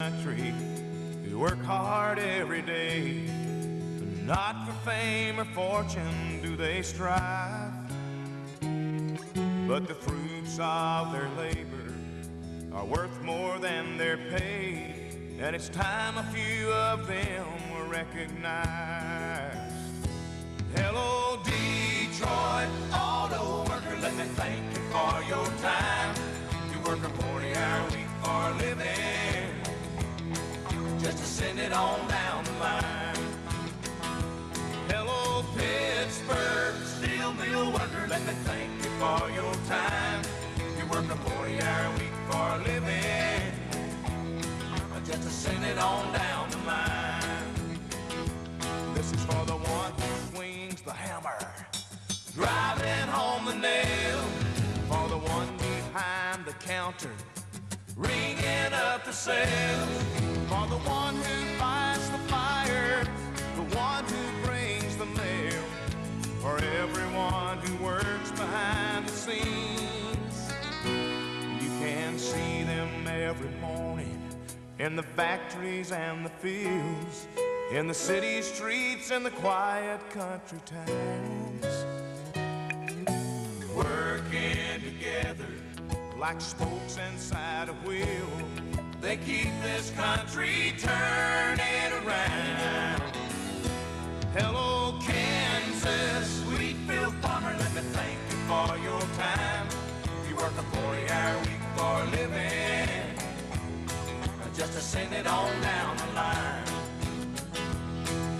country who work hard every day. Not for fame or fortune do they strive, but the fruits of their labor are worth more than their pay, and it's time a few of them were recognized. Hello, Detroit auto worker, let me thank you for your time. You work a 40-hour week for a living, just to send it on down the line. Hello, Pittsburgh steel mill worker, let me thank you for your time. You work a 40-hour week for a living, just to send it on down the line. This is for the one who swings the hammer, driving home the nail. For the one behind the counter, ringing up the sales. For the one who fights the fire, the one who brings the mail. For everyone who works behind the scenes. You can see them every morning in the factories and the fields, in the city streets and the quiet country towns, working together like spokes inside a wheel. They keep this country turning around. Hello, Kansas wheatfield farmer, let me thank you for your time. You work a 40-hour week for a living, just to send it on down the line.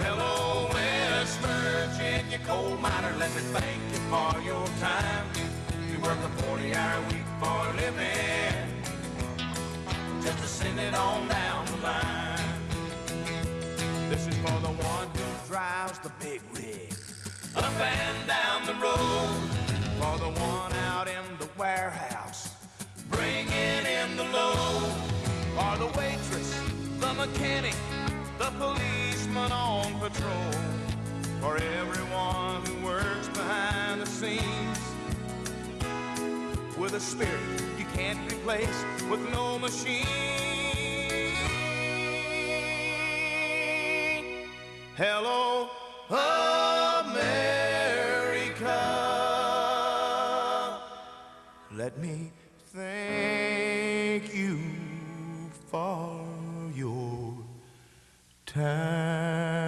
Hello, West Virginia coal miner, let me thank you for your time. You work a 40-hour week for a living, just to send it on down the line. This is for the one who drives the big rig up and down the road. For the one out in the warehouse, bringing in the load. For the waitress, the mechanic, the policeman on patrol. For everyone who works behind the scenes, with a spirit you can't replace with no machine. Hello, America. Let me thank you for your time.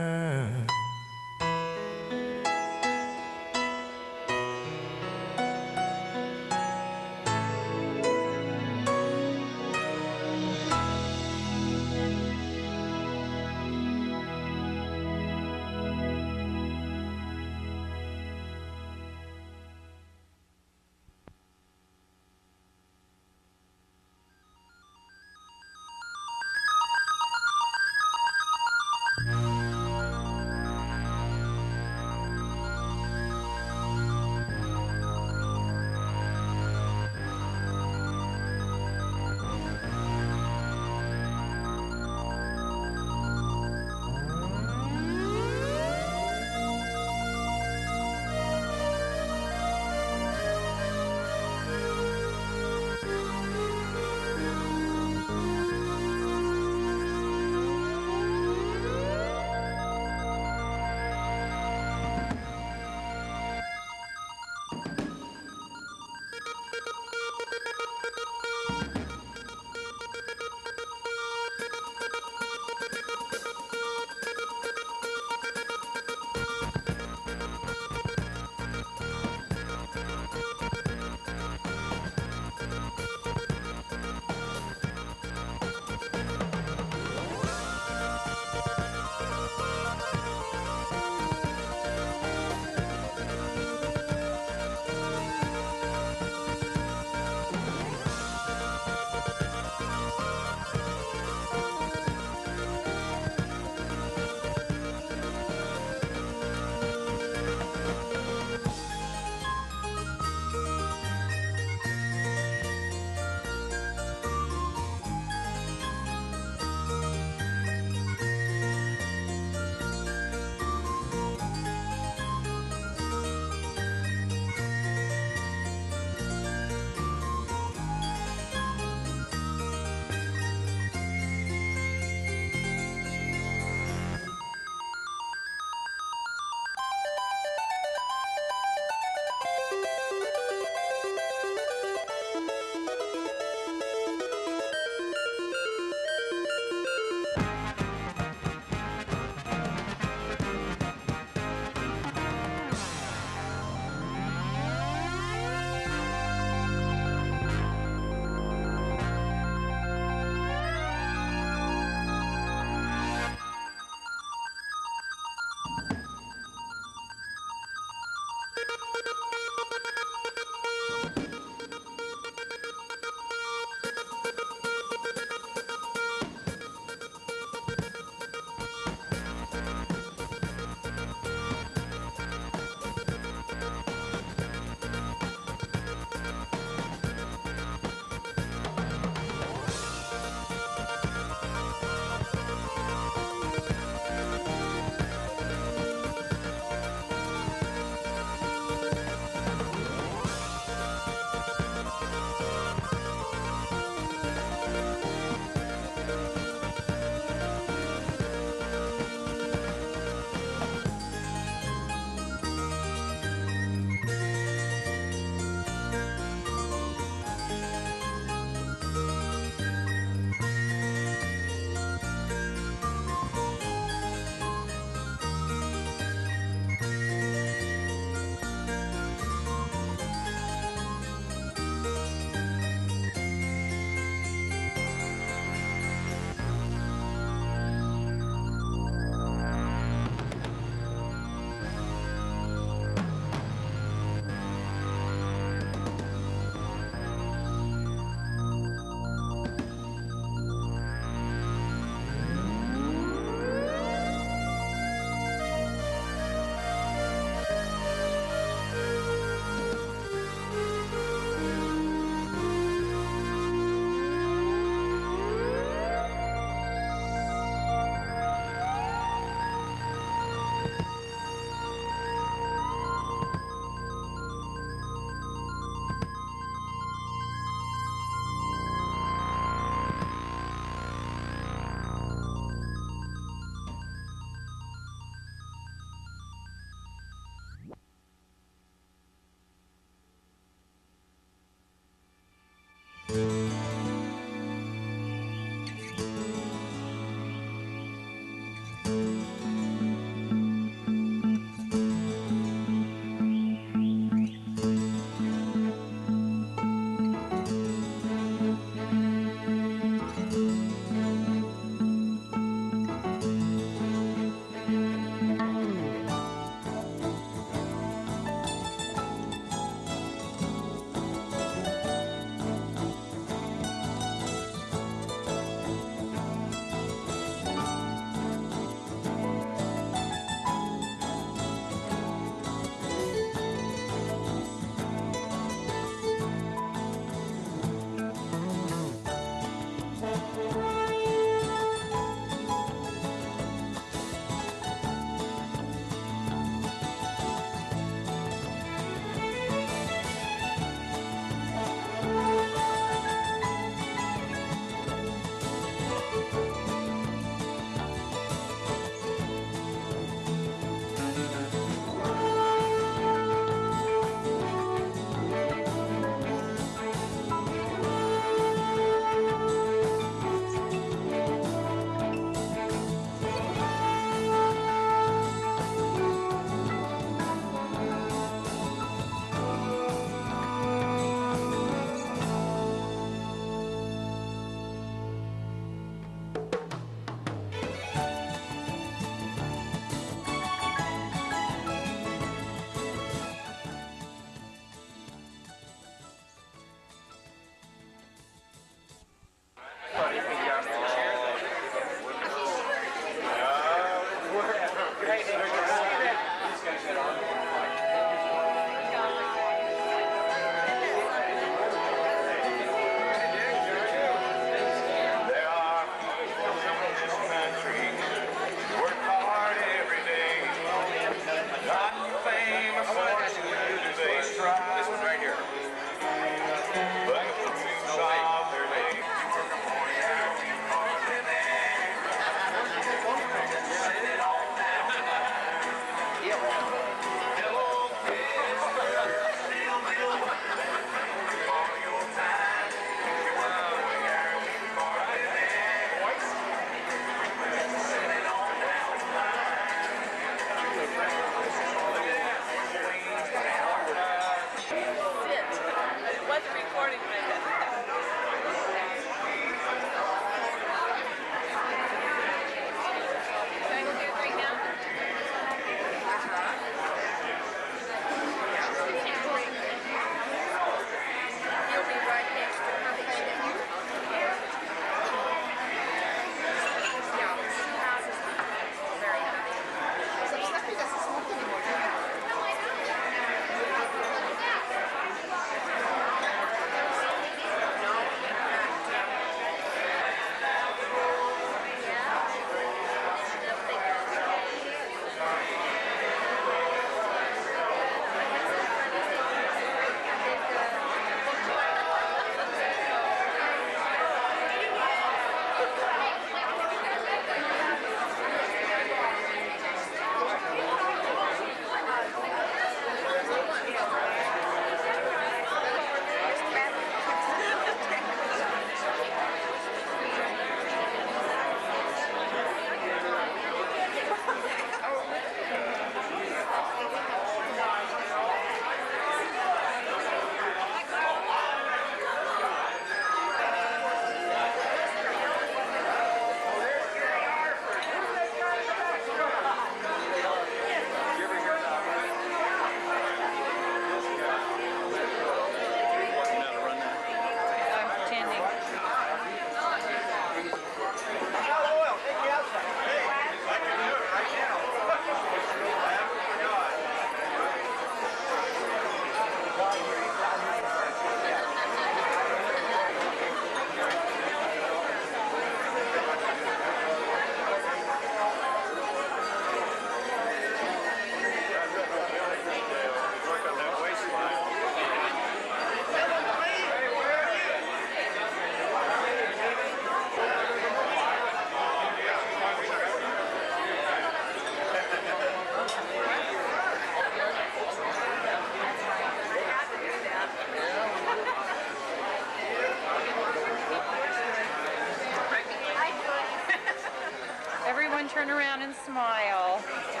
turn around and smile. Smile.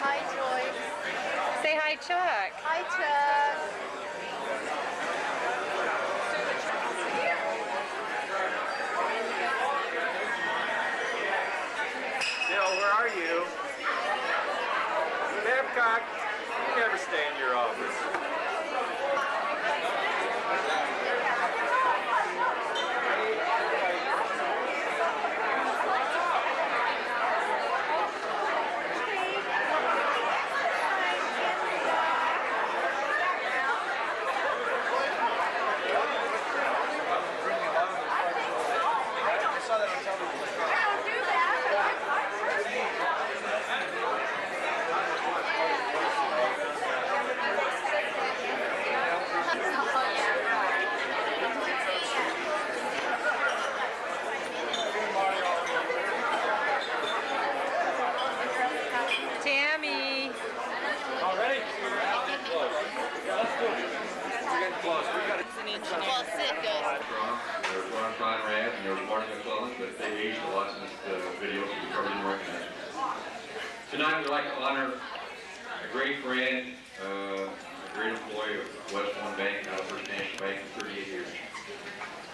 Hi, Joyce. Say hi, Chuck. Hi, Chuck. Bill, where are you? Babcock, you never stay in your office. Tammy. All ready? Close. Yeah, let's do it. We're getting close. We got Well, sit good. There's Ron Conrad and there's Marty McClellan, but they aged a lot since the video, so you probably didn't recognize them. Tonight we'd like to honor a great friend, a great employee of West One Bank, Idaho First National Bank for 38 years,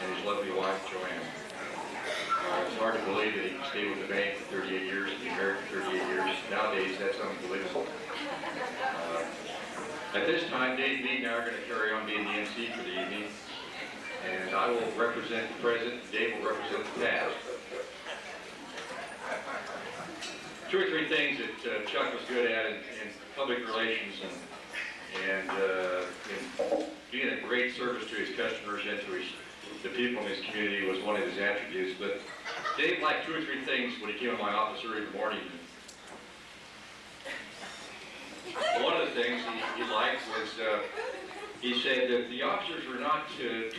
and his lovely wife, Joanne. It's hard to believe that he can stay with the bank for 38 years and be married for 38 years. Nowadays, that's unbelievable. At this time, Dave and me now are going to carry on being the MC for the evening, and I will represent the present, Dave will represent the past. Two or three things that Chuck was good at in public relations and in being a great service to his customers and to the people in his community was one of his attributes. But Dave liked two or three things when he came in my office early in the morning. One of the things he liked was, he said that the officers were not too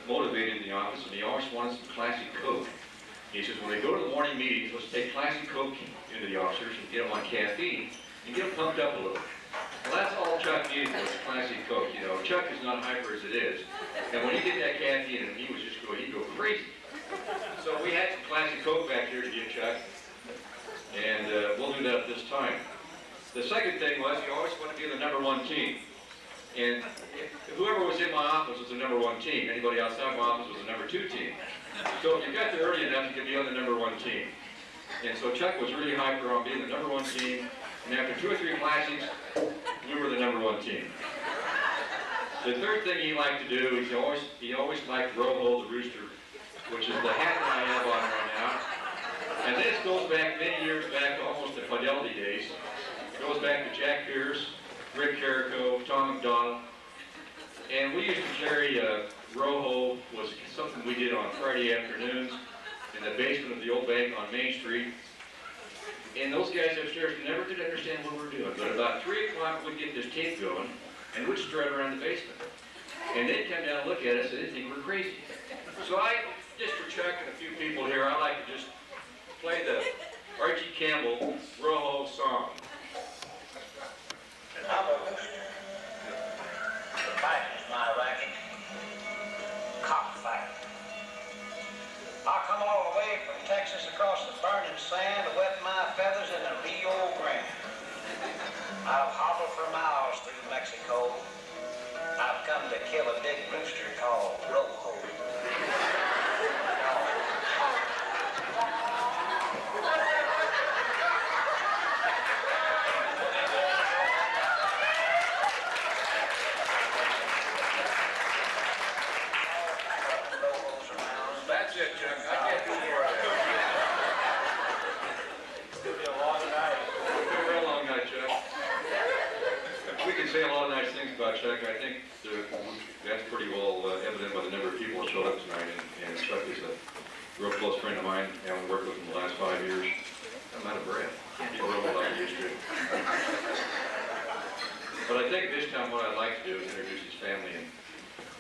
motivated in the office, and he always wanted some classic Coke. He says when they go to the morning meetings, let's take classic Coke into the officers and get them on caffeine and get them pumped up a little. Well, that's all Chuck needed was classic Coke. You know, Chuck is not hyper as it is, and when he get that caffeine, and he was just he'd go crazy. So we had some classic Coke back here to give Chuck, and we'll do that at this time. The second thing was he always wanted to be the #1 team. And whoever was in my office was the #1 team. Anybody outside my office was the #2 team. So if you got there early enough, you could be on the #1 team. And so Chuck was really hyper on being the #1 team. And after 2 or 3 classics, we were the #1 team. The third thing he liked to do is he always liked Roho the Rooster, which is the hat that I have on right now. And this goes back many years back, almost the Fidelity days. It goes back to Jack Pierce, Rick Carrico, Tom McDonald. And we used to carry Roho, was something we did on Friday afternoons in the basement of the old bank on Main Street. And those guys upstairs never could understand what we were doing. But about 3 o'clock we'd get this tape going and we'd strut around the basement. And they'd come down and look at us and they'd think we're crazy. So just for Chuck and a few people here, I like to just play the Archie Campbell Roho song. I'm a rooster. The fight is my racket. Cockfight. I come all the way from Texas across the burning sand to wet my feathers in the Rio Grande. I've hobbled for miles through Mexico. I've come to kill a big rooster called Rojo. That's it, Chuck. I can't do more of that. It's going to be a long night. It's been a real long night, Chuck. We can say a lot of nice things about Chuck. I think that's pretty well evident by the number of people that showed up tonight. And Chuck is a real close friend of mine. I haven't worked with him the last 5 years. I'm out of breath. Can't do real like I used to. But I think this time what I'd like to do is introduce his family.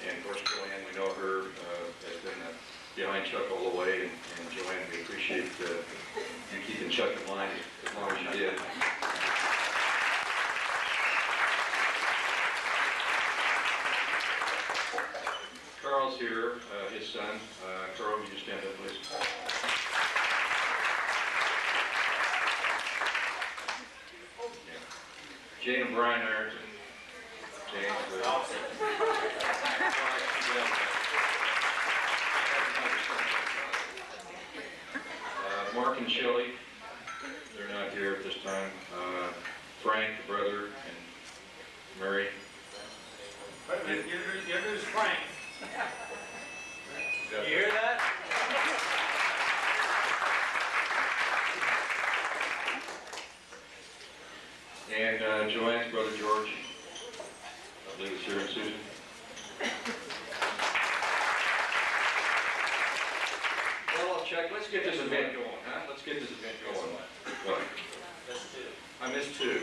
And of course, Joanne, we know her, has been behind Chuck all the way. And Joanne, we appreciate you keeping Chuck in line as long as you did. Carl's here, his son. Carl, would you stand up, please? Jane and Brian Ireton. Jane, Mark and Shelley, they're not here at this time. Frank, the brother, and Mary. Wait a minute, introduce Frank. You hear that? And Joanne's brother George, I believe is here, and Susan. Well, Chuck, let's get this event going, huh? Let's get this event going. What? I missed two.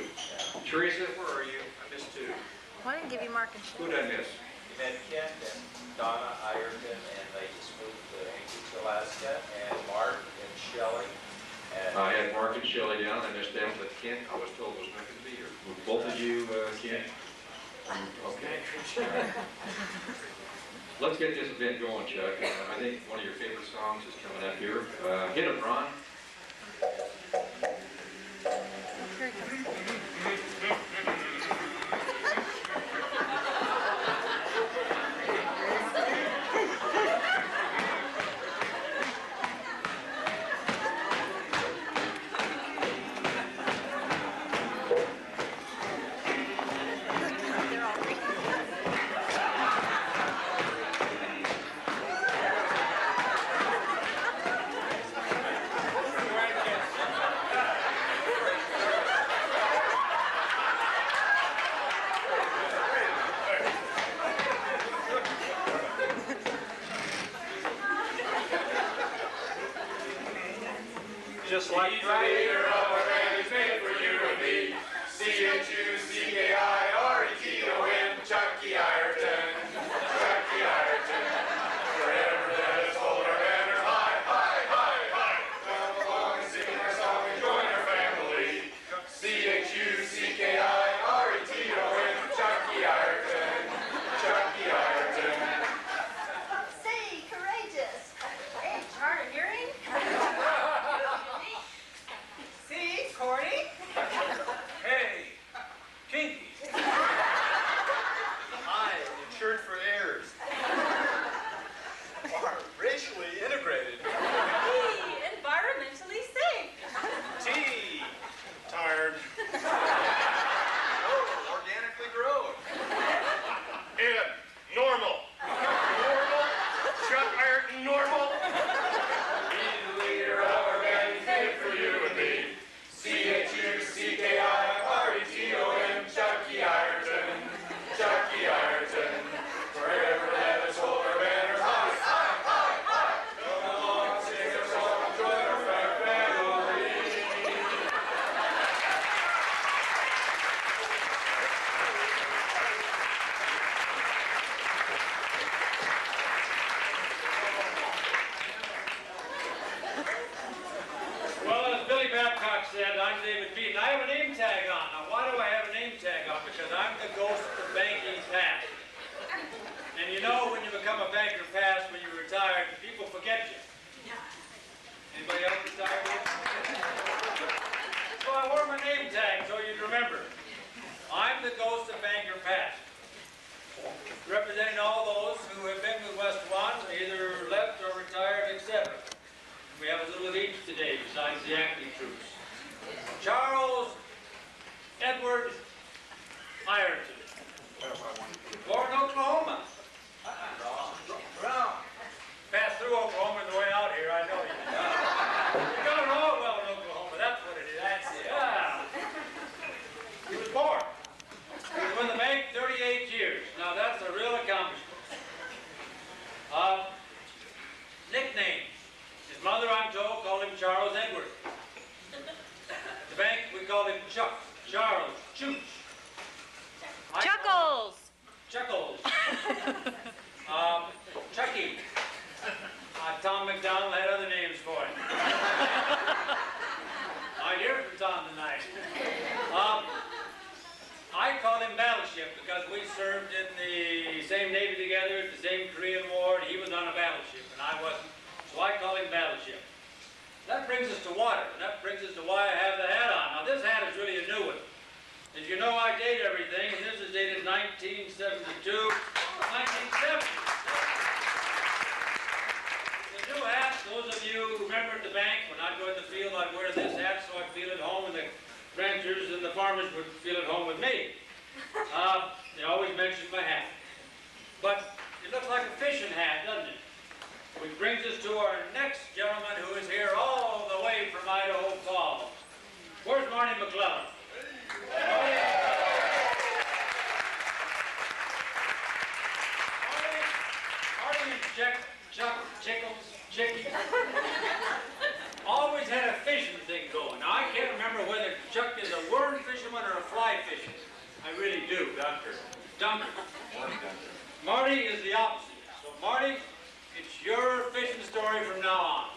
Teresa, where are you? I missed two. Well, I didn't give you Mark and Who Shelley. did I miss? You met Kent and Donna Ireton, and they just moved to Anchorage, Alaska, and Mark and Shelley. And I had Mark and Shelley down. I missed them, but Kent, I was told was not going to be here. With both of you, Kent? Okay. Let's get this event going, Chuck. I think one of your favorite songs is coming up here. Hit it, Ron. Here he comes. They're all green. Just like that. Leader of a band is made for you and me. CHUCKIRETON, Chucky Ireton, Chucky Ireton. Forever let us hold our banner high, high, high, high. Come along and sing our song and join our family. CHUCKIRETON, Chucky Ireton, Chucky Ireton. Say, courageous. Hey, hard of hearing? See, Corny? Hey, Kinky. I am insured for errors. Are racially integrated. Environmentally safe. T. Tired. Oh, organically grown. And normal. Normal? Chuck Ireton, normal? He's the leader of our band, he's made for you and me. CHUCKIRETON, Chucky Ireton, Chucky Ireton. Forever let us hold our banners high, high, high, high. Come along, sing our song, join our family. Well, as Billy Babcock said, I'm David Beaton. I have a name tag on. Now, why do I have a name tag on? Because I'm the ghost of banking past. And you know, when you become a banker past, when you're retired, people forget you. Anybody else retired yet? So I wore my name tag so you'd remember. I'm the ghost of banker past. Representing all those who have been with West Swan, either left or retired, etc. We have a little of each today, besides the active troops. Charles Edward Ireton, born in Oklahoma. Wrong. Passed through Oklahoma on the way out here, I know you. You got it all well in Oklahoma, that's what it is. That's it. Yeah. He was born. He was with the bank 38 years. Now that's a real accomplishment. Nickname. His mother, I'm told, called him Charles Edward. The bank, we called him Chuck. Charles. Chooch. I call him Chuckles. Chuckles. Chucky. Tom McDonald had other names for him. I'd hear from Tom tonight. I call him Battleship because we served in the same Navy together at the same Korean War, and he was on a battleship, and I wasn't. So I call him Battleship. That brings us to water, and that brings us to why I have the hat on. Now, this hat is really a new one. As you know, I date everything, and this is dated 1972, 1970. The new hat, those of you who remember at the bank, when I'd go in the field, I'd wear this hat so I'd feel at home, and the ranchers and the farmers would feel at home with me. They always mentioned my hat. But it looks like a fishing hat, doesn't it? Which brings us to our next gentleman who is here all the way from Idaho Falls. Where's Marty McClellan? Marty and Chuck Chickie always had a fishing thing going. Now, I can't remember whether Chuck is a worm fisherman or a fly fisherman. I really do, Dunker. Marty is the opposite. So, Marty, it's your fishing story from now on.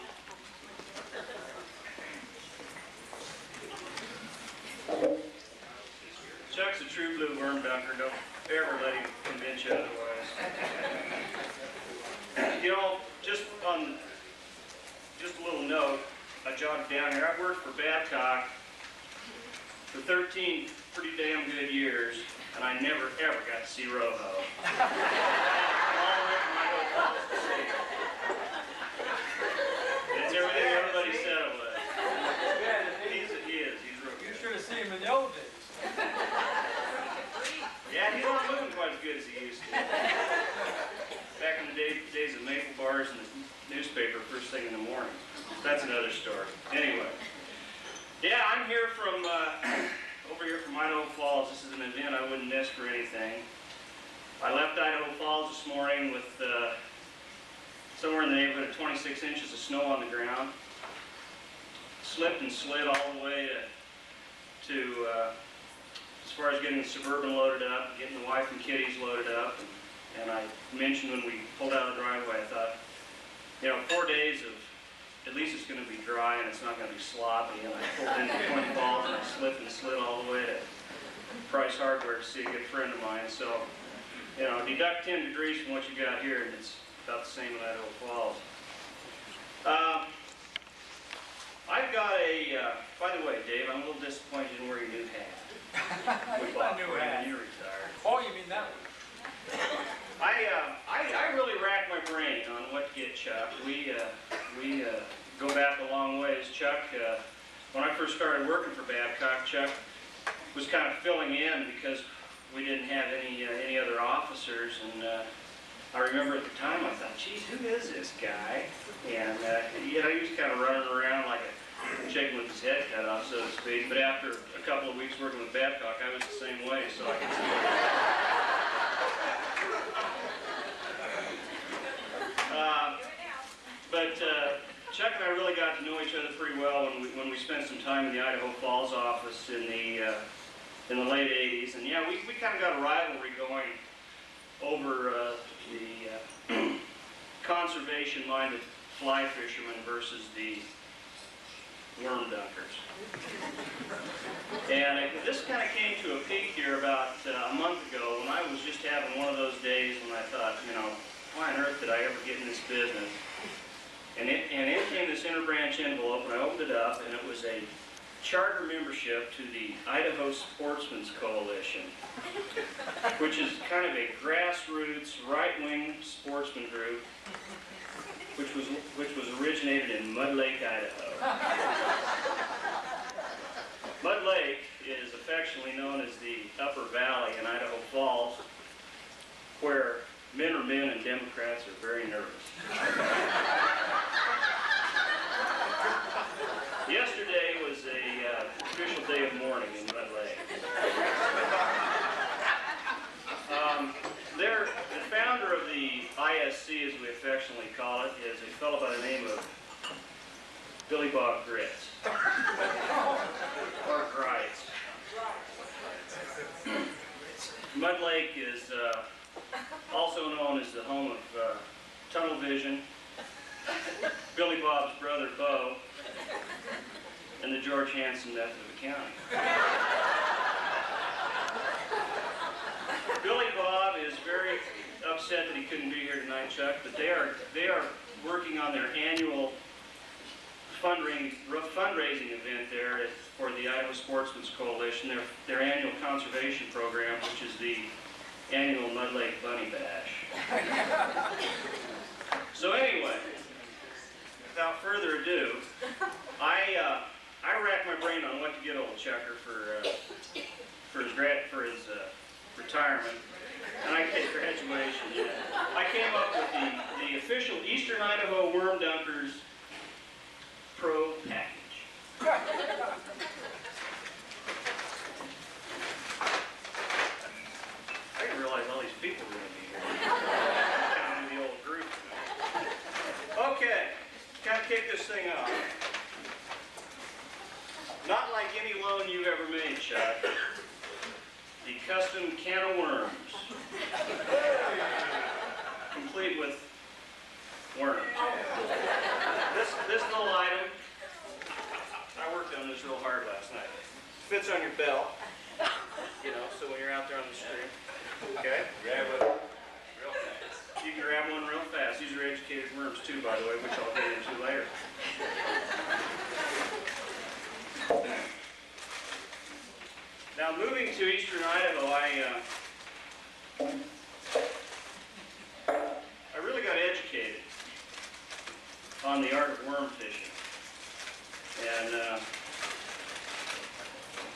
Chuck's a true blue worm dunker. Don't ever let him convince you otherwise. You know, just a little note, I jotted down here. I've worked for Babcock for 13 pretty damn good years, and I never ever got to see Roho. All the way from Idaho Falls to see it. It's everything everybody said it was. He is. He's real good. You should have seen him in the old days. Yeah, he's not moving quite as good as he used to. Back in the days of maple bars and the newspaper first thing in the morning. That's another story. Anyway. Yeah, I'm here from, over here from Idaho Falls. This is an event I wouldn't miss for anything. I left Idaho Falls this morning with somewhere in the neighborhood of 26 inches of snow on the ground. Slipped and slid all the way to as far as getting the Suburban loaded up, getting the wife and kiddies loaded up. And I mentioned when we pulled out of the driveway, I thought, you know, 4 days of, at least it's going to be dry and it's not going to be sloppy. And I pulled into Twin Falls and I slipped and slid all the way to Price Hardware to see a good friend of mine. So, you know, deduct 10 degrees from what you got here and it's about the same in Idaho Falls. I've got a, by the way, Dave, I'm a little disappointed in where your new hat. We bought for you when you retired. Oh, you mean that one? I really racked my brain on what to get Chuck. We go back a long ways. Chuck, when I first started working for Babcock, Chuck was kind of filling in because we didn't have any other officers. And I remember at the time I thought, geez, who is this guy? And you know, he was kind of running around like a chicken with his head cut off, so to speak. But after a couple of weeks working with Babcock, I was the same way, so I could see But Chuck and I really got to know each other pretty well when we spent some time in the Idaho Falls office in the late 80s. And yeah, we kind of got a rivalry going over the conservation-minded fly fishermen versus the worm dunkers. And this kind of came to a peak here about a month ago when I was just having one of those days when I thought, you know, why on earth did I ever get in this business? And in came this interbranch envelope, and I opened it up, and it was a charter membership to the Idaho Sportsmen's Coalition, which is kind of a grassroots, right-wing sportsman group, which was originated in Mud Lake, Idaho. Mud Lake is affectionately known as the Upper Valley in Idaho Falls, where men are men and Democrats are very nervous. Yesterday was a official day of mourning in Mud Lake. The founder of the ISC, as we affectionately call it, is a fellow by the name of Billy Bob Grits. Or Grites. Mud Lake is also known as the home of tunnel vision, Billy Bob's brother Bo, and the George Hanson method of accounting. Billy Bob is very upset that he couldn't be here tonight, Chuck, but they are working on their annual fundraising event there for the Idaho Sportsman's Coalition, their annual conservation program, which is the annual Mud Lake Bunny Bash. So anyway, without further ado, I racked my brain on what to get old Chucker for his retirement, and I did graduation. Yeah. I came up with the official Eastern Idaho Worm Dunkers Pro Package. I didn't realize all these people were going to be here. Counting the old group. Okay, kind of kick this thing off. Not like any loan you've ever made, Chuck. The custom can of worms. Complete with worms. This little item, I worked on this real hard last night. Fits on your belt, so when you're out there on the street. Okay? Grab it real fast. You can grab one real fast. These are educated worms too, by the way, which I'll get into later. Now, moving to Eastern Idaho, I really got educated on the art of worm fishing. And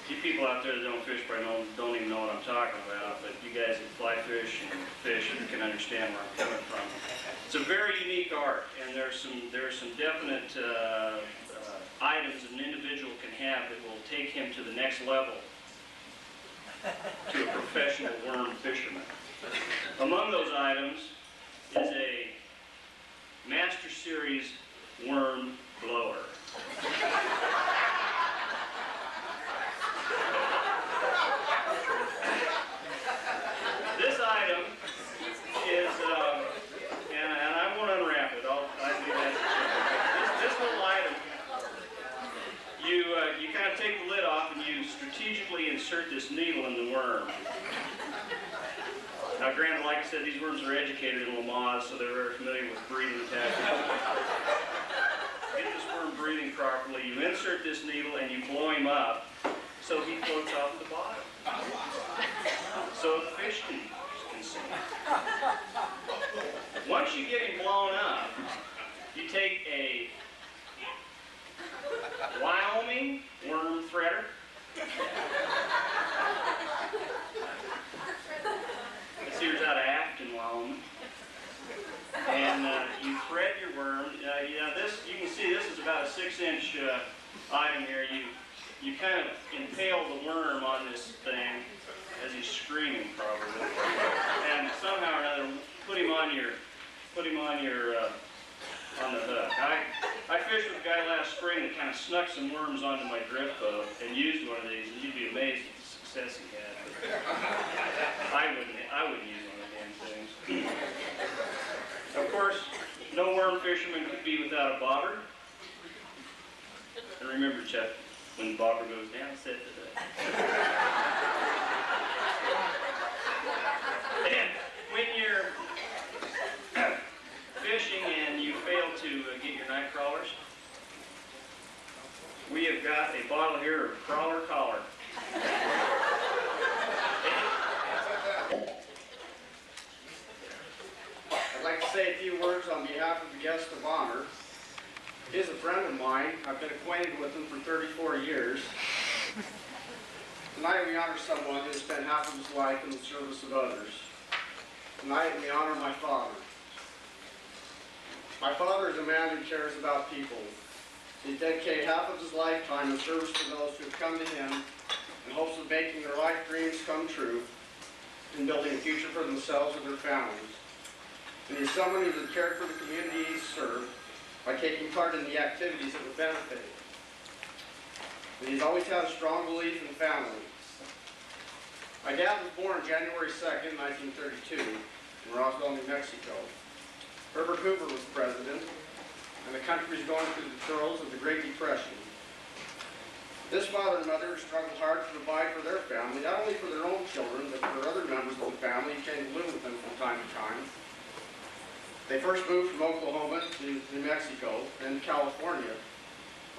you people out there that don't fish probably don't even know what I'm talking about, but you guys that fly fish and fish can understand where I'm coming from. It's a very unique art, and there's some definite items an individual can have that will take him to the next level, to a professional worm fisherman. Among those items is a Master Series worm blower. This item is, and I won't unwrap it. I'll do that. This little item, you kind of take the lid off and you strategically insert this needle in the worm. Now, granted, like I said, these worms are educated in Lamaze, so they're very familiar with breathing techniques. Get this worm breathing properly. You insert this needle and you blow him up so he floats off the bottom. So the fish can sing. Once you get him blown up, you take a Wyoming worm threader. This here's out of Ireton, Wyoming. And you thread your worm. This, you can see this is about a 6-inch item here. You kind of impale the worm on this thing as he's screaming, probably, and somehow or another put him on the hook. I fished with a guy last spring that kind of snuck some worms onto my drift boat and used one of these, and you'd be amazed at the success he had. But I wouldn't use one of the damn things. Of course, no worm fisherman could be without a bobber. And remember, Chuck, when the bobber goes down, set the hook. And when you're fishing and you fail to get your night crawlers, we have got a bottle here of crawler collar. I'd like to say a few words on behalf of the guest of honor. He is a friend of mine. I've been acquainted with him for 34 years. Tonight we honor someone who has spent half of his life in the service of others. Tonight we honor my father. My father is a man who cares about people. He dedicated half of his lifetime in service to those who have come to him in hopes of making their life dreams come true and building a future for themselves and their families. And he's someone who has cared for the community he's served by taking part in the activities that would benefit it. And he's always had a strong belief in family. My dad was born January 2nd, 1932, in Roswell, New Mexico. Herbert Hoover was president, and the country was going through the throes of the Great Depression. This father and mother struggled hard to provide for their family, not only for their own children, but for other members of the family who came to live with them from time to time. They first moved from Oklahoma to New Mexico, then California,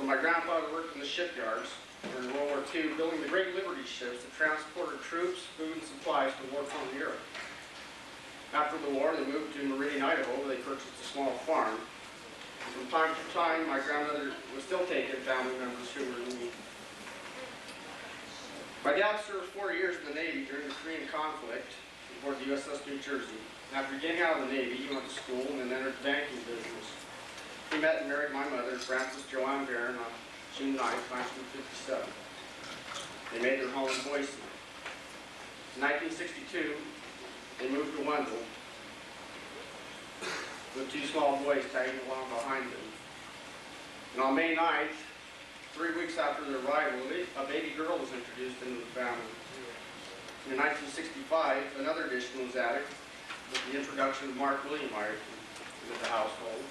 my grandfather worked in the shipyards during World War II, building the Great Liberty ships that transported troops, food, and supplies to war-torn Europe. After the war, they moved to Ireton, Idaho, where they purchased a small farm. And from time to time, my grandmother would still take in family members who were in need. My dad served 4 years in the Navy during the Korean conflict aboard the USS New Jersey. After getting out of the Navy, he went to school and then entered the banking business. He met and married my mother, Frances Joanne Barron, on June 9, 1957. They made their home in Boise. In 1962, they moved to Wendell with 2 small boys tagging along behind them. And on May 9th, 3 weeks after their arrival, a baby girl was introduced into the family. In 1965, another addition was added with the introduction of Mark William Ireton into the household.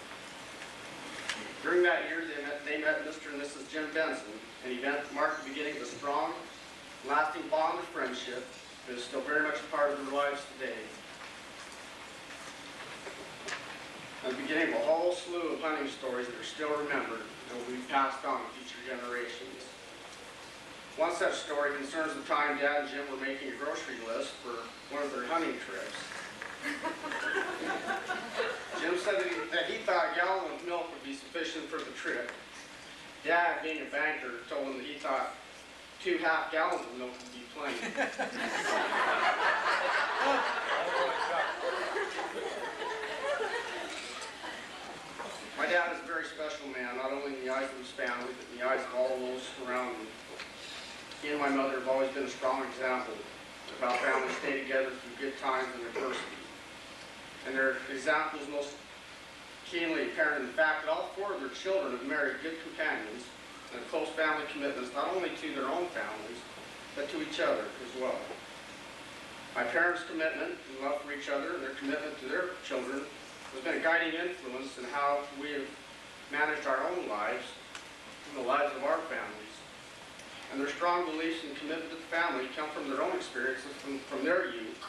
During that year, they met Mr. and Mrs. Jim Benson, an event that marked the beginning of a strong, lasting bond of friendship that is still very much a part of their lives today. And the beginning of a whole slew of hunting stories that are still remembered and will be passed on to future generations. One such story concerns the time Dad and Jim were making a grocery list for one of their hunting trips. Jim said that he thought a gallon of milk would be sufficient for the trip. Dad, being a banker, told him that he thought 2 half gallons of milk would be plenty. My dad is a very special man, not only in the eyes of his family, but in the eyes of all those around him. He and my mother have always been a strong example of how families stay together through good times and adversity. And their example is most keenly apparent in the fact that all 4 of their children have married good companions and close family commitments, not only to their own families, but to each other as well. My parents' commitment and love for each other and their commitment to their children has been a guiding influence in how we have managed our own lives and the lives of our families. And their strong beliefs and commitment to the family come from their own experiences from their youth,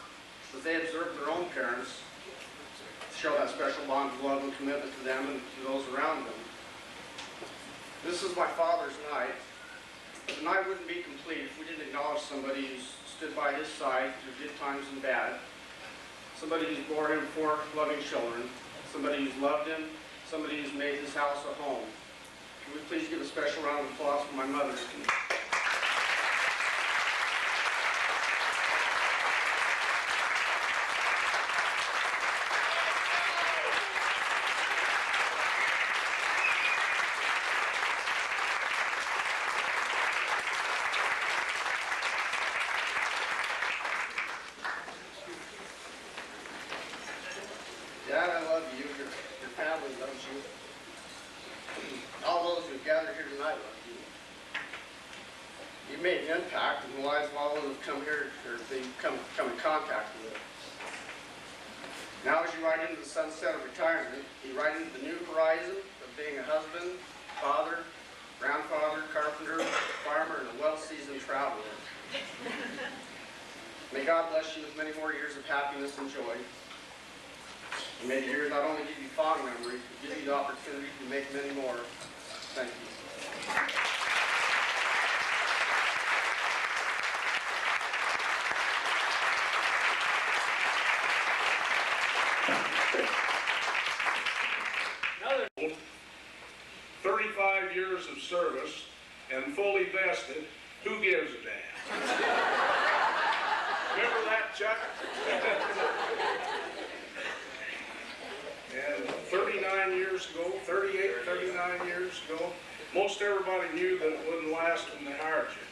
as they observed their own parents show that special bond of love and commitment to them and to those around them. This is my father's night, but the night wouldn't be complete if we didn't acknowledge somebody who's stood by his side through good times and bad, somebody who's bore him 4 loving children, somebody who's loved him, somebody who's made this house a home. Can we please give a special round of applause for my mother? Dad, I love you. Your family loves you. All those who've gathered here tonight love you. You've made an impact in the lives of all those who've come here or they've come in contact with. Now as you ride into the sunset of retirement, you ride into the new horizon of being a husband, father, grandfather, carpenter, farmer, and a well-seasoned traveler. May God bless you with many more years of happiness and joy. And may the years not only give you fond memories, but give you the opportunity to make many more. Thank you. Another 35 years of service and fully vested, who gives a damn? Remember that, Chuck? And 39 years ago, 38, 39 years ago, most everybody knew that it wouldn't last when they hired you.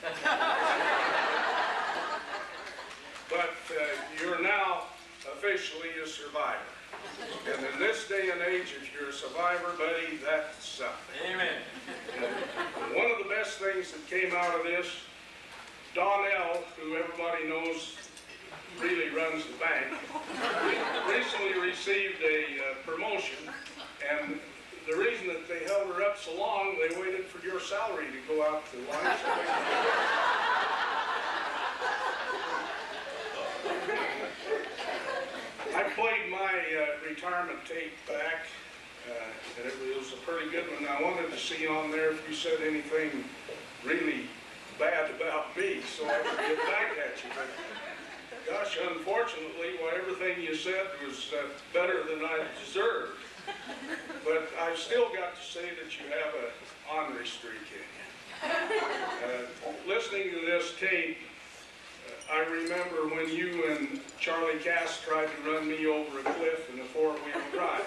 But you're now officially a survivor. And in this day and age, if you're a survivor, buddy, that's something. Amen. And one of the best things that came out of this, Donnell, who everybody knows really runs the bank, recently received a promotion, and the reason that they held her up so long, they waited for your salary to go out to lunch. I played my retirement tape back and it was a pretty good one. I wanted to see on there if you said anything really bad about me, so I could get back at you. But gosh, unfortunately, well, everything you said was better than I deserved. But I've still got to say that you have an ornery streak in you. Listening to this tape, I remember when you and Charlie Cass tried to run me over a cliff in a four-wheel drive.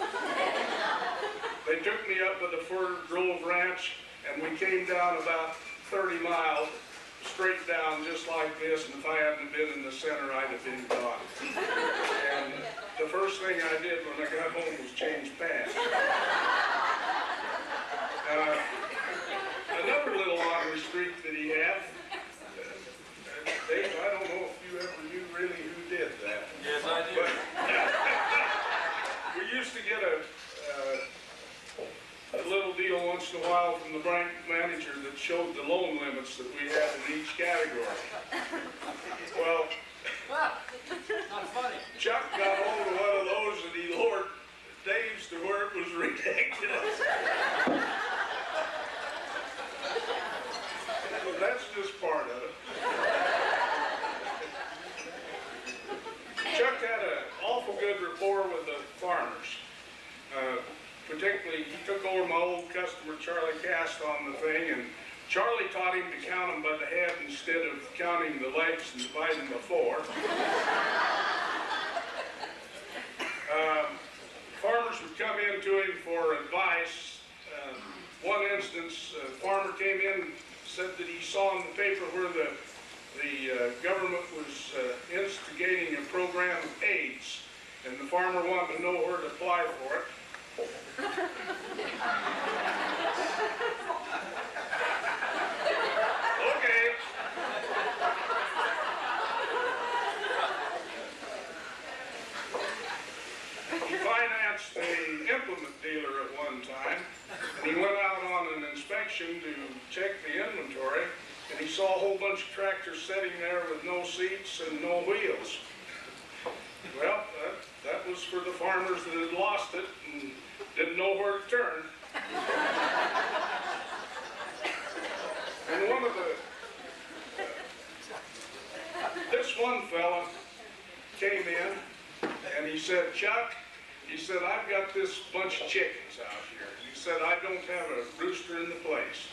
They took me up to the Fir Grove Ranch, and we came down about 30 miles, straight down just like this, and if I hadn't been in the center, I'd have been gone. And the first thing I did when I got home was change pants. Another little ornery streak that he had, Dave, I don't know if you ever knew really who did that. Yes, I do. But we used to get a little deal once in a while from the bank manager that showed the loan limits that we had in each category. Well, Not funny. Chuck got hold of one of those and he lowered Dave's to where it was ridiculous. That's just part of it. Chuck had an awful good rapport with the farmers. Particularly, he took over my old customer, Charlie Cast, on the thing, and Charlie taught him to count them by the head instead of counting the legs and dividing the four. Farmers would come in to him for advice. One instance, a farmer came in, said that he saw in the paper where the government was instigating a program of AIDS, and the farmer wanted to know where to apply for it. Okay. He financed an implement dealer at one time, and he went out on an inspection to check the inventory, and he saw a whole bunch of tractors sitting there with no seats and no wheels. Well, that was for the farmers that had lost it and didn't know where to turn. And one of this one fella came in and he said, Chuck, he said, I've got this bunch of chickens out here. He said, I don't have a rooster in the place.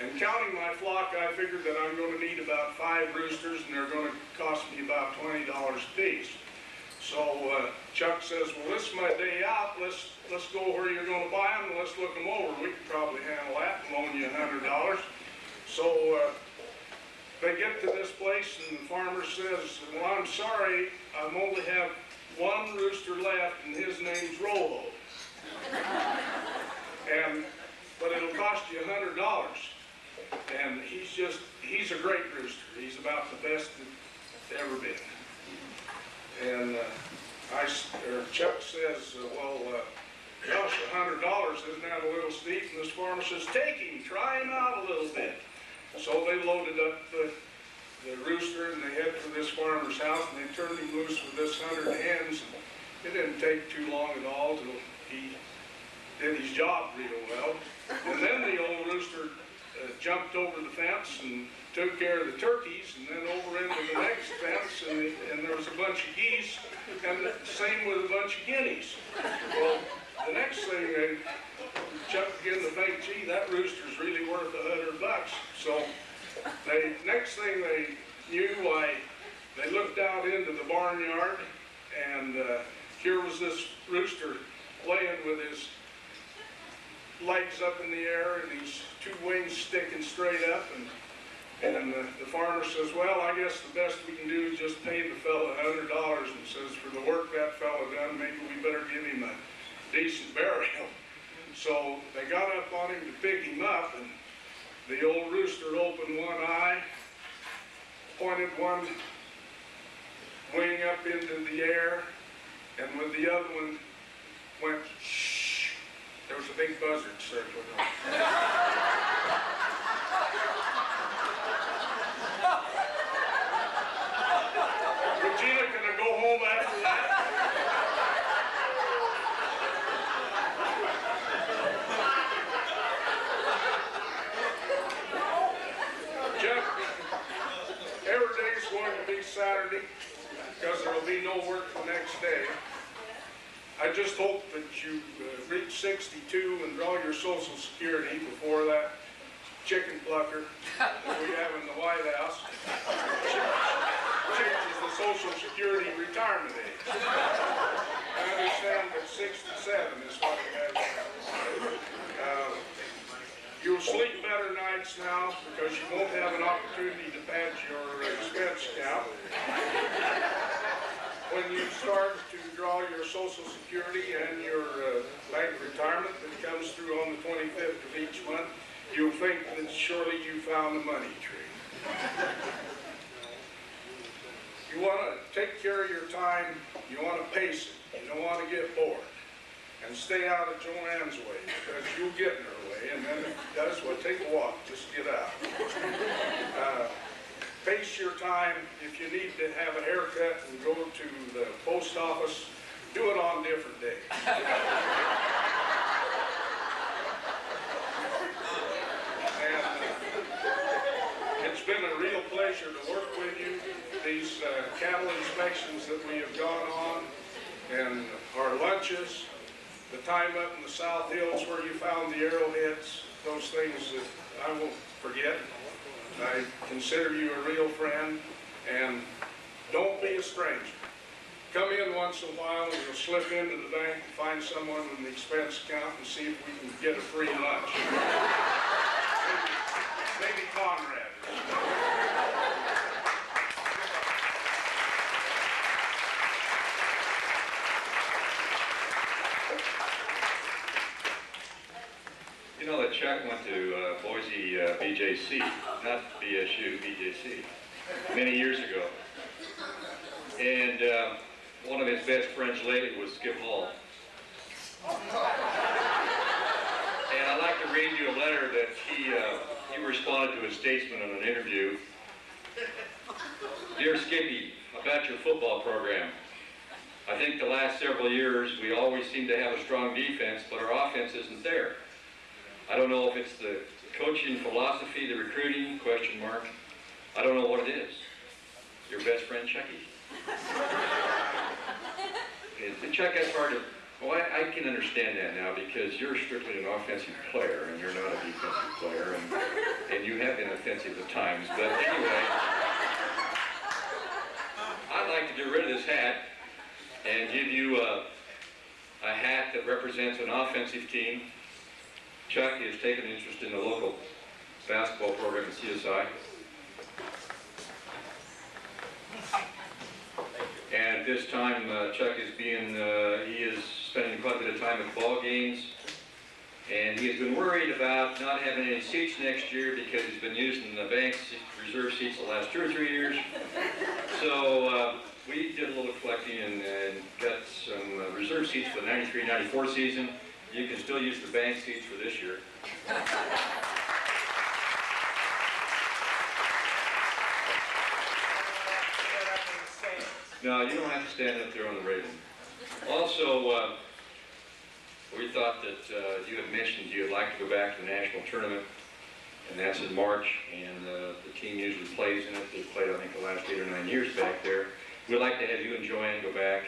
And counting my flock, I figured that I'm going to need about 5 roosters, and they're going to cost me about $20 a piece. So Chuck says, well, this is my day out. Let's go where you're going to buy them, and let's look them over. We can probably handle that and loan you $100. So they get to this place, and the farmer says, well, I'm sorry, I only have one rooster left, and his name's Rolo. But it'll cost you $100. And he's a great rooster. He's about the best that's ever been. And Chuck says, well, gosh, $100, isn't that a little steep? And this farmer says, take him, try him out a little bit. So they loaded up the rooster and they head for this farmer's house and they turned him loose with this 100 hens. And it didn't take too long at all till he did his job real well. And then the old rooster jumped over the fence and took care of the turkeys, and then over into the next fence, and there was a bunch of geese, and the same with a bunch of guineas. Well, the next thing, Chuck began to think, gee, that rooster's really worth $100. So, next thing they knew, they looked out into the barnyard, and here was this rooster playing with his legs up in the air and his 2 wings sticking straight up, and the farmer says, well, I guess the best we can do is just pay the fella $100, and says, for the work that fella done, maybe we better give him a decent burial. So they got up on him to pick him up, and the old rooster opened one eye, pointed one wing up into the air, and with the other one went shh. There was a big buzzard circling on. Regina, can I go home after that? will be Saturday because there will be no work the next day. I just hope that you reach 62 and draw your Social Security before that chicken plucker that we have in the White House changes the Social Security retirement age. I understand that 67 is what it has. You'll sleep better nights now because you won't have an opportunity to pad your expense account. When you start to draw your Social Security and your bank retirement that comes through on the 25th of each month, you'll think that surely you found the money tree. You want to take care of your time, you want to pace it, you don't want to get bored. And stay out of Joanne's way, because you'll get in her way, and then if it does, well, take a walk, just get out. Pace your time. If you need to have a haircut and go to the post office, do it on different days. And it's been a real pleasure to work with you. These cattle inspections that we have gone on, and our lunches, the time up in the South Hills where you found the arrowheads, those things that I won't forget. I consider you a real friend, and don't be a stranger. Come in once in a while and we'll slip into the bank and find someone in the expense account and see if we can get a free lunch. Maybe Conrad. You know that Chuck went to Boise BJC, not BSU, BJC, many years ago. And one of his best friends lately was Skip Hall. And I'd like to read you a letter that he responded to a statesman in an interview. Dear Skippy, about your football program. I think the last several years we always seem to have a strong defense, but our offense isn't there. I don't know if it's the coaching philosophy, the recruiting, question mark. I don't know what it is. Your best friend, Chucky. Chuck, that's hard to, well, I can understand that now because you're strictly an offensive player and you're not a defensive player, and you have been offensive at times. But anyway, I'd like to get rid of this hat and give you a hat that represents an offensive team. Chuck has taken interest in the local basketball program at CSI. And at this time, Chuck is he is spending quite a bit of time at ball games. And he has been worried about not having any seats next year because he's been using the bank's reserve seats the last 2 or 3 years. So we did a little collecting and got some reserve seats for the 93-94 season. You can still use the bank seats for this year. No, you don't have to stand up there on the railing. Also, we thought that you had mentioned you'd like to go back to the national tournament, and that's in March, and the team usually plays in it. They've played, I think, the last 8 or 9 years back there. We'd like to have you and Joanne go back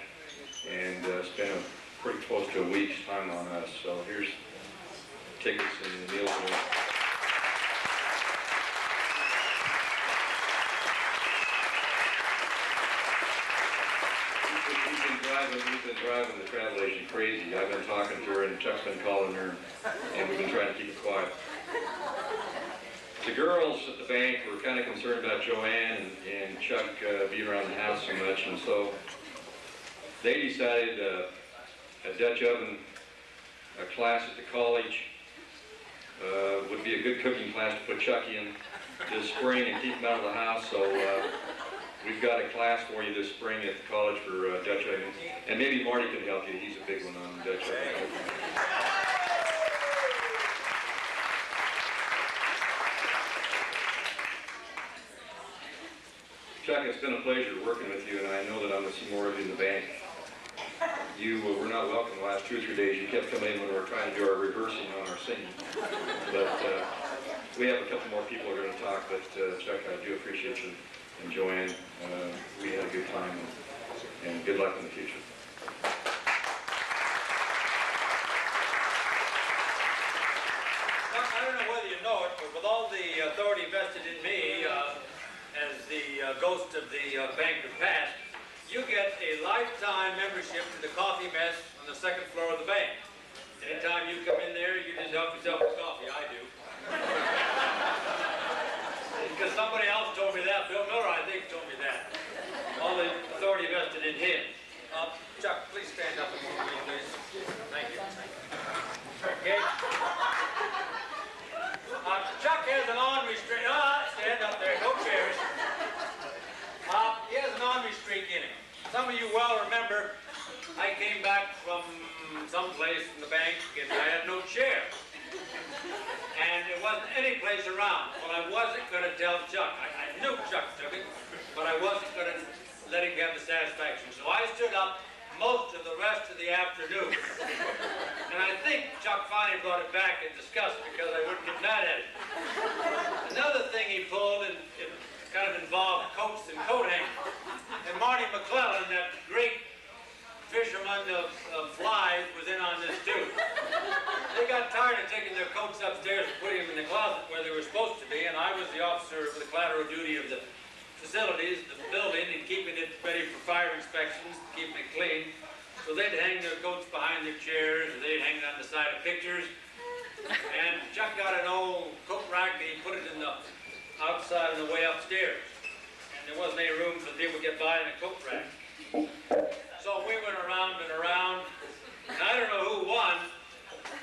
and spend pretty close to a week's time on us. So here's tickets and meals. We've been driving the travel agent crazy. I've been talking to her and Chuck's been calling her, and we've been trying to keep it quiet. The girls at the bank were kind of concerned about Joanne and Chuck being around the house so much, and so they decided a Dutch oven class at the college would be a good cooking class to put Chuck in this spring and keep him out of the house. So we've got a class for you this spring at the college for Dutch oven, and maybe Marty can help you. He's a big one on Dutch oven. Chuck, it's been a pleasure working with you, and I know that I'm going to see more of you in the bank. You were not welcome the last 2 or 3 days. You kept coming in when we were trying to do our rehearsing on our singing. But we have a couple more people who are going to talk, but Chuck, I do appreciate you and Joanne. We had a good time, and good luck in the future. I don't know whether you know it, but with all the authority vested in me as the ghost of the banker past, you get a lifetime membership to the coffee mess on the second floor of the bank. Anytime you come in there, you just help yourself with coffee. I do. Because somebody else told me that. Bill Miller, I think, told me that. All the authority vested in him. Chuck, please stand up and move me, please. Thank you. Okay. Chuck has an unrestrained. Stand up there. No chairs. He has an ornery streak in him. Some of you well remember, I came back from someplace in the bank and I had no chair. And there wasn't any place around. Well, I wasn't going to tell Chuck. I knew Chuck took it, but I wasn't going to let him have the satisfaction. So I stood up most of the rest of the afternoon. And I think Chuck finally brought it back in disgust because I wouldn't get mad at it. Another thing he pulled, and it kind of involved coats and coat hangers. And Marty McClellan, that great fisherman of flies, was in on this too. They got tired of taking their coats upstairs and putting them in the closet where they were supposed to be, and I was the officer for the collateral duty of the facilities, the building, and keeping it ready for fire inspections, keeping it clean. So they'd hang their coats behind their chairs, or they'd hang it on the side of pictures. And Chuck got an old coat rack and he put it in the outside of the way upstairs. And there wasn't any room for people to get by in a coat rack. So we went around and around, and I don't know who won,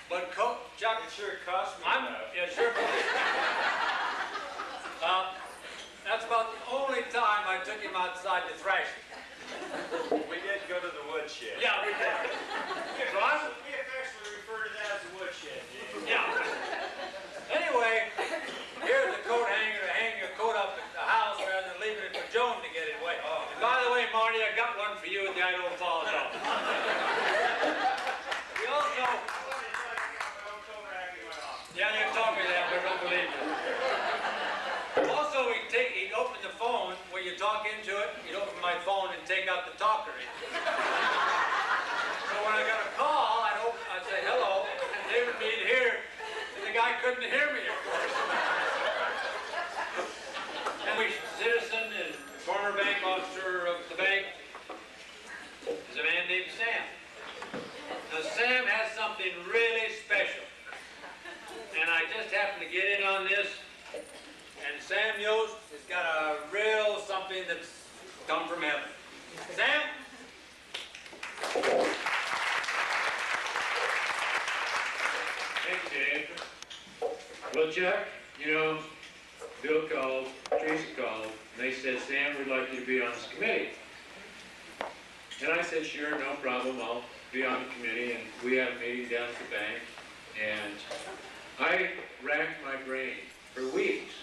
but Chuck... It sure cost me that. Yeah, sure. That's about the only time I took him outside to thrash him. We did go to the woodshed. Yeah, we did. So We affectionately refer to that as the woodshed. yeah. Anyway, here's the coat hanger to hang your coat up at the house rather than leaving it for Joan to get it away. And by the way, Marty, I got one for you at the Idaho Falls office. We also... Yeah, you told me that, but I don't believe you. Also, he'd open the phone where you talk into it. He'd open my phone and take out the talker. So when I got a call, I'd say, hello, David Meade here. And the guy couldn't hear me, of course. And we, citizen and former bank officer of the bank, is a man named Sam. Now, Sam has something really special. And I just happened to get in on this. And Sam Yost has got a real something that's come from heaven. Sam? Thank you, Dave. Well, Chuck, you know, Bill called, Teresa called, and they said, Sam, we'd like you to be on this committee. And I said, sure, no problem, I'll be on the committee. And we had a meeting down at the bank, and I racked my brain for weeks.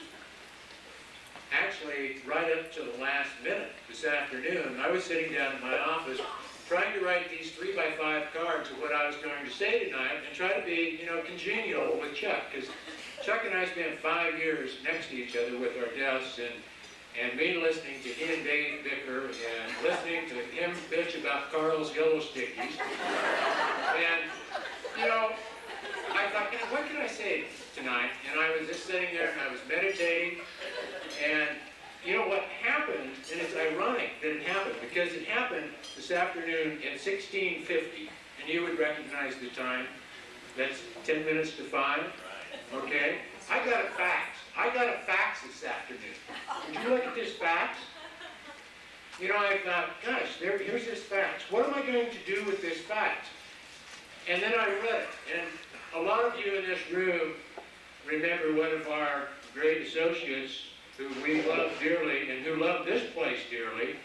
Actually, right up to the last minute this afternoon, I was sitting down in my office trying to write these 3x5 cards of what I was going to say tonight and try to be, you know, congenial with Chuck, because Chuck and I spent 5 years next to each other with our desks, and me listening to he and Dave bicker and listening to him bitch about Carl's yellow stickies. And, you know, I thought, you know, what can I say tonight? And I was just sitting there and I was meditating. And you know what happened, and it's ironic that it happened, because it happened this afternoon at 16:50, and you would recognize the time. That's 10 minutes to 5, okay? I got a fax. I got a fax this afternoon. Did you look at this fax? You know, I thought, gosh, here's this fax. What am I going to do with this fax? And then I read it, and a lot of you in this room remember one of our great associates who we love dearly and who love this place dearly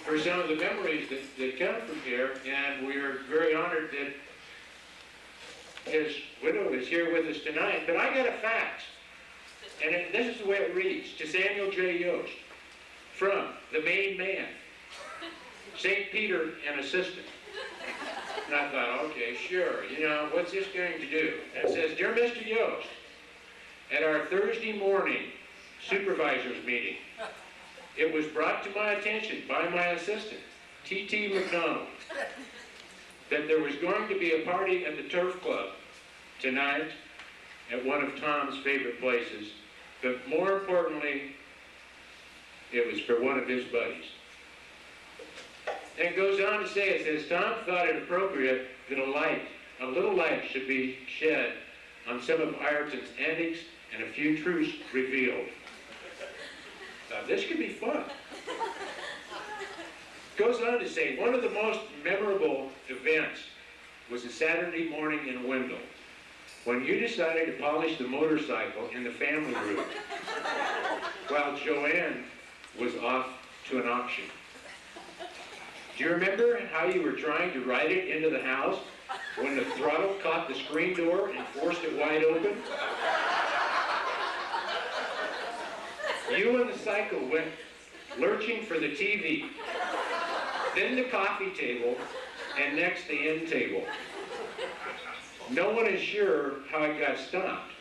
for some of the memories that come from here. And we're very honored that his widow is here with us tonight. But I got a fax, and this is the way it reads: to Samuel J. Yost, from the main man, St. Peter and Assistant. And I thought, okay, sure, you know, what's this going to do? And it says, Dear Mr. Yost, at our Thursday morning supervisors meeting, it was brought to my attention by my assistant, T.T. McDonald, that there was going to be a party at the Turf Club tonight at one of Tom's favorite places, but more importantly, it was for one of his buddies. And it goes on to say, it says, Tom thought it appropriate that a little light should be shed on some of Ireton's antics and a few truths revealed. Now, this could be fun. Goes on to say, one of the most memorable events was a Saturday morning in Wendell, when you decided to polish the motorcycle in the family room, while Joanne was off to an auction. Do you remember how you were trying to ride it into the house when the throttle caught the screen door and forced it wide open? You and the cycle went lurching for the TV, then the coffee table, and next the end table. No one is sure how it got stopped,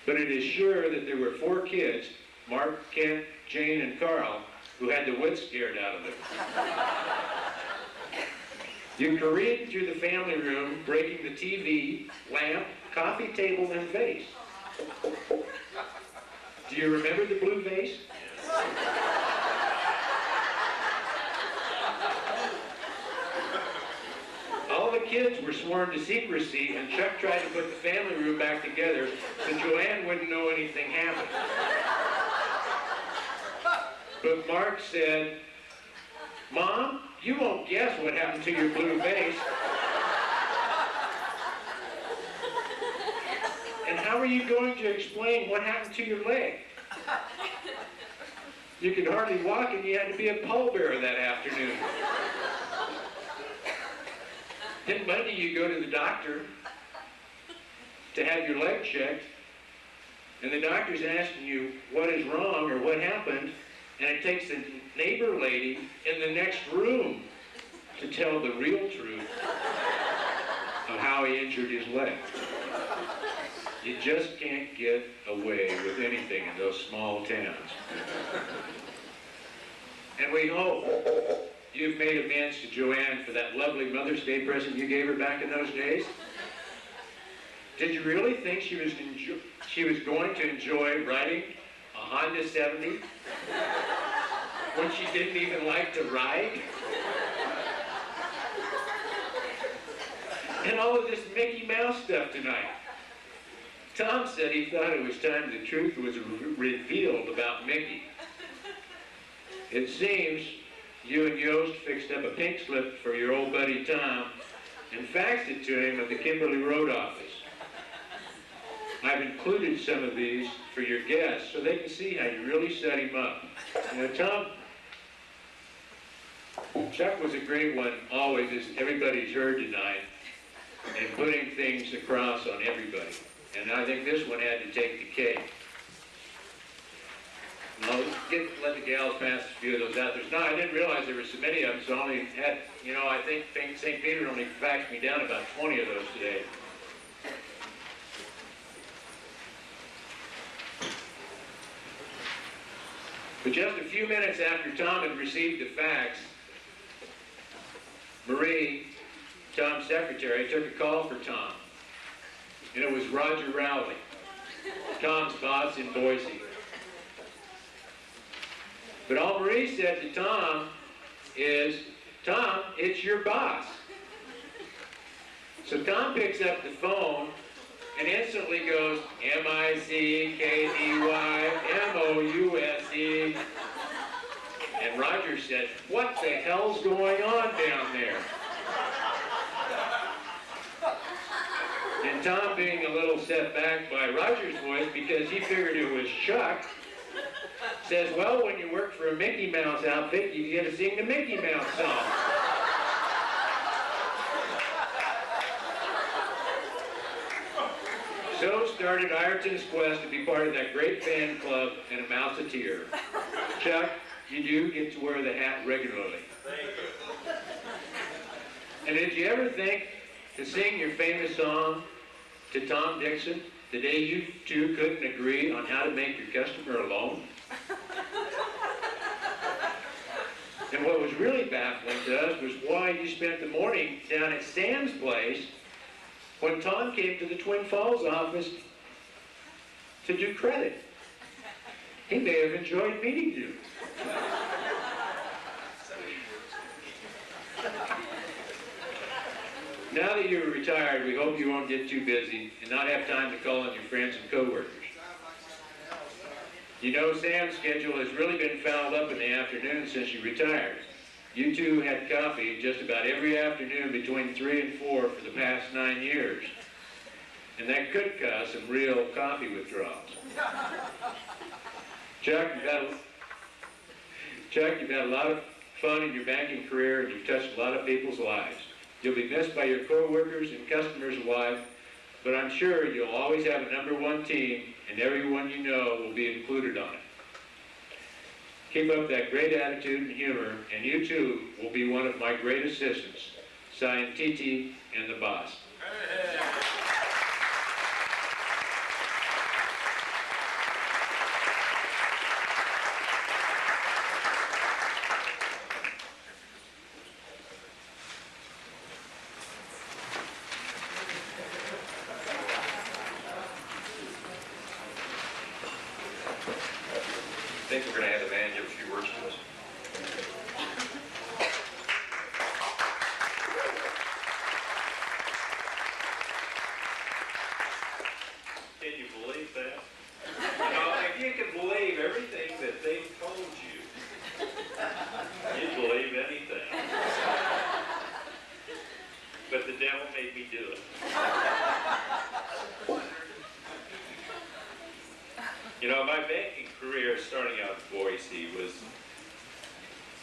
but it is sure that there were 4 kids, Mark, Kent, Jane, and Carl, who had the wits scared out of it. You careened through the family room, breaking the TV, lamp, coffee table, and vase. Do you remember the blue vase? All the kids were sworn to secrecy, and Chuck tried to put the family room back together so Joanne wouldn't know anything happened. But Mark said, Mom, you won't guess what happened to your blue vase. And how are you going to explain what happened to your leg? You could hardly walk and you had to be a pallbearer that afternoon. Then Monday you go to the doctor to have your leg checked, and the doctor's asking you what is wrong or what happened, and it takes the neighbor lady in the next room to tell the real truth of how he injured his leg. You just can't get away with anything in those small towns. And we hope you've made amends to Joanne for that lovely Mother's Day present you gave her back in those days. Did you really think she was going to enjoy riding a Honda 70 when she didn't even like to ride? And all of this Mickey Mouse stuff tonight. Tom said he thought it was time the truth was revealed about Mickey. It seems you and Yost fixed up a pink slip for your old buddy Tom and faxed it to him at the Kimberly Road office. I've included some of these for your guests so they can see how you really set him up. You know, Chuck was a great one, always, as everybody's heard tonight, in putting things across on everybody. And I think this one had to take the cake. I'll let the gals pass a few of those out. No, I didn't realize there were so many of them, so I only had, I think St. Peter only faxed me down about 20 of those today. But just a few minutes after Tom had received the fax, Marie, Tom's secretary, took a call for Tom. And it was Roger Rowley, Tom's boss in Boise. But all Marie said to Tom is, Tom, it's your boss. So Tom picks up the phone and instantly goes, M-I-C-K-E-Y-M-O-U-S-E. And Roger said, what the hell's going on down there? And Tom, being a little set back by Roger's voice because he figured it was Chuck, says, well, when you work for a Mickey Mouse outfit, you get to sing the Mickey Mouse song. So started Ireton's quest to be part of that great fan club and a Mouseketeer. Chuck, you do get to wear the hat regularly. Thank you. And did you ever think to sing your famous song to Tom Dixon the day you two couldn't agree on how to make your customer a loan? And what was really baffling to us was why you spent the morning down at Sam's place when Tom came to the Twin Falls office to do credit. He may have enjoyed meeting you. Now that you're retired, we hope you won't get too busy and not have time to call on your friends and coworkers. You know, Sam's schedule has really been fouled up in the afternoon since you retired. You two had coffee just about every afternoon between 3 and 4 for the past 9 years. And that could cause some real coffee withdrawals. Chuck, you've had a lot of fun in your banking career and you've touched a lot of people's lives. You'll be missed by your coworkers and customers alike, but I'm sure you'll always have a #1 team and everyone you know will be included on it. Keep up that great attitude and humor, and you too will be one of my great assistants. Signed, Titi and the boss. I think we're going to have the band give a few words to us. Can you believe that? You know, if you can believe everything that they've told you, you'd believe anything. But the devil made me do it. You know, my banking career starting out in Boise was,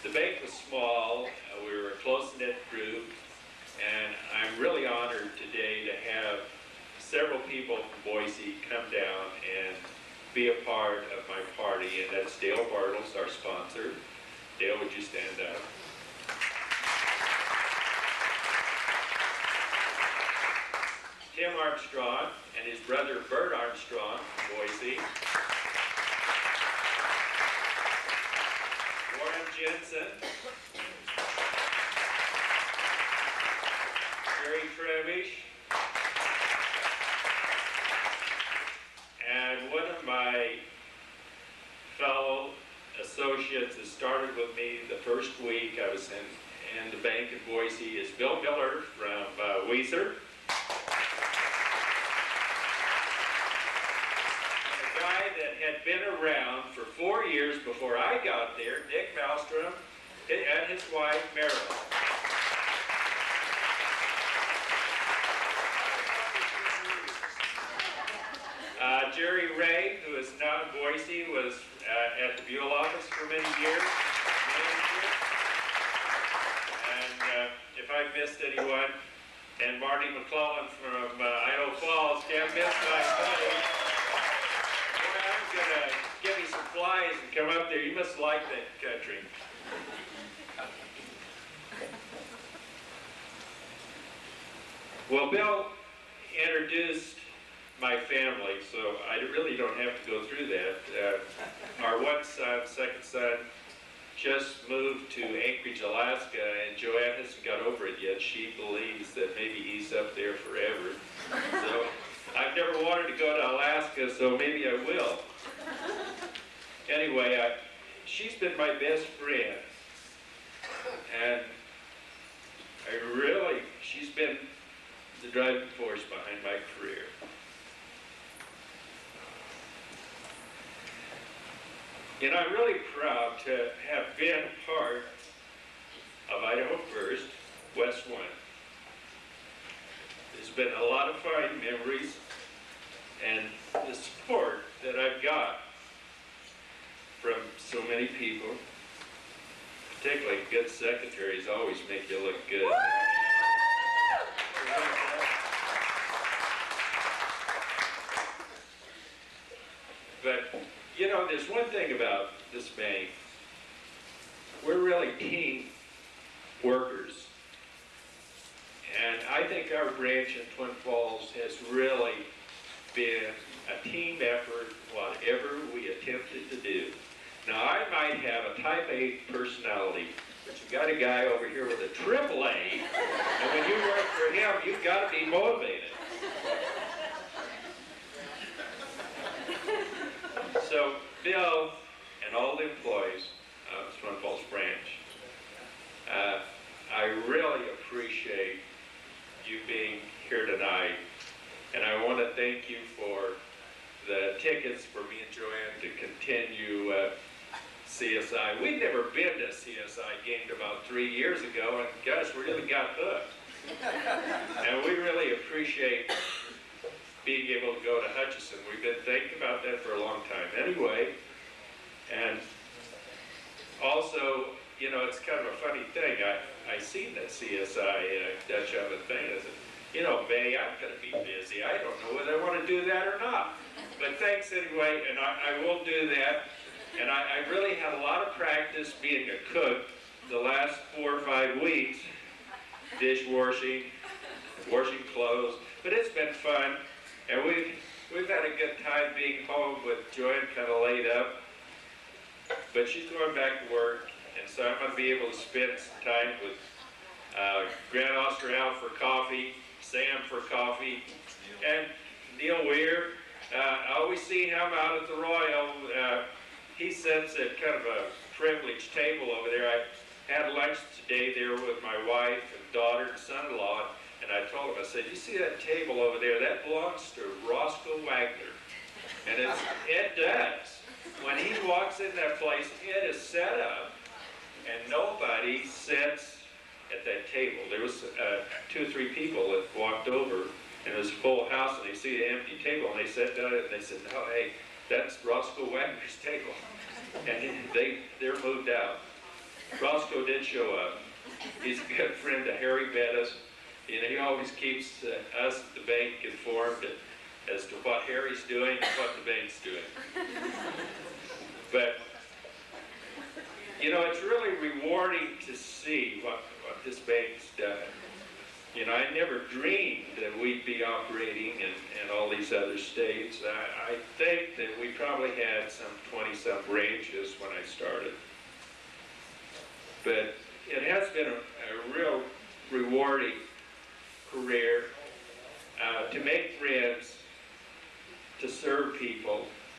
the bank was small, we were a close-knit group, and I'm really honored today to have several people from Boise come down and be a part of my party, and that's Dale Bartles, our sponsor. Dale, would you stand up? Tim Armstrong and his brother Bert Armstrong from Boise. Warren Jensen. Jerry Trevish. And one of my fellow associates that started with me the first week I was in the bank in Boise is Bill Miller from Weiser. A guy that had been around for 4 years before I got there, Nick Malmstrom, and his wife, Meryl. Jerry Ray, who is now in Boise, was at the Buell office for many years. And if I missed anyone, and Marty McClellan from Idaho Falls, can't miss my buddy. Boy, I'm gonna give you some flies and come up there. You must like that country. Well, Bill introduced my family, so I really don't have to go through that. Our one son, second son, just moved to Anchorage, Alaska, and Joanne hasn't got over it yet. She believes that maybe he's up there forever. So I've never wanted to go to Alaska, so maybe I will. Anyway, she's been my best friend, and she's been the driving force behind my career. And I'm really proud to have been part of Idaho First, West 1. There's been a lot of fine memories, and the support that I've got from so many people, particularly good secretaries, always make you look good. But you know, there's one thing about this bank. We're really team workers. And I think our branch in Twin Falls has really been a team effort, whatever we attempted to do. Now, I might have a type A personality, but you got a guy over here with a triple A, and when you work for him, you've got to be motivated. So, Bill and all the employees of Twin Falls Branch, I really appreciate you being here tonight, and I want to thank you for the tickets for me and Joanne to continue CSI. We'd never been to CSI game about 3 years ago, and gosh, we really got hooked. And we really appreciate being able to go to Hutchinson. We've been thinking about that for a long time anyway. And also, you know, it's kind of a funny thing. I seen that CSI Dutch oven thing. I said, you know, Bay, I'm going to be busy. I don't know whether I want to do that or not. But thanks anyway, and I will do that. And I really had a lot of practice being a cook the last 4 or 5 weeks, dishwashing, washing clothes. But it's been fun, and we've had a good time being home with Joanne kind of laid up. But she's going back to work, and so I'm going to be able to spend some time with Grant Osterhout for coffee, Sam for coffee, and Neil Weir. I always see him out at the Royal. He sits at kind of a privileged table over there. I had lunch today there with my wife and daughter and son-in-law, and I told him, I said, you see that table over there? That belongs to Roscoe Wagner. And it does. When he walks in that place, it is set up, and nobody sits at that table. There was 2 or 3 people that walked over, and it was a full house, and they see the empty table, and they sat down, and they said, no, hey, that's Roscoe Wagner's table. And they're moved out. Roscoe did show up. He's a good friend to Harry Bettis. You know, he always keeps us at the bank informed as to what Harry's doing and what the bank's doing. But, you know, it's really rewarding to see what this bank's done. You know, I never dreamed that we'd be operating in all these other states. I think that we probably had some 20-some branches when I started. But it has been a real rewarding career to make friends, to serve people,